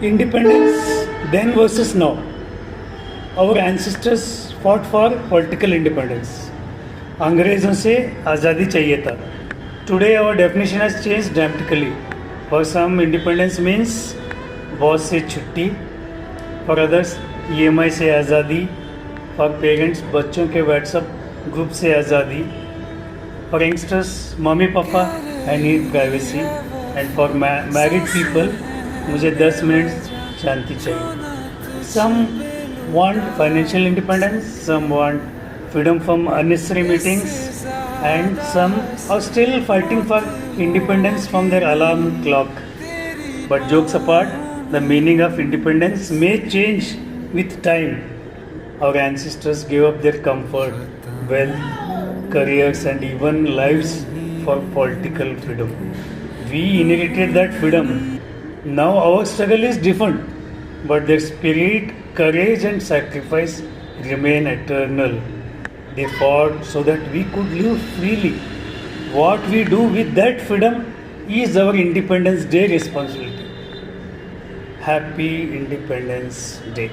Independence then versus now. Our ancestors fought for political independence. अंग्रेजों से आज़ादी चाहिए था. Today our definition has changed dramatically. For some, independence means boss से छुट्टी. For others, EMI से आज़ादी. For parents, बच्चों के WhatsApp ग्रुप से आज़ादी. For youngsters, mummy papa, I need privacy. And for married people, मुझे 10 मिनट शांति चाहिए. Some want financial independence, some want freedom from unnecessary meetings, and some are still fighting for independence from their alarm clock. But jokes apart, the meaning of independence may change with time. Our ancestors gave up their comfort, wealth, careers, and even lives for political freedom. We inherited that freedom. Now our struggle is different, but their spirit, courage, and sacrifice remain eternal. They fought so that we could live freely. What we do with that freedom is our Independence Day responsibility. Happy Independence Day.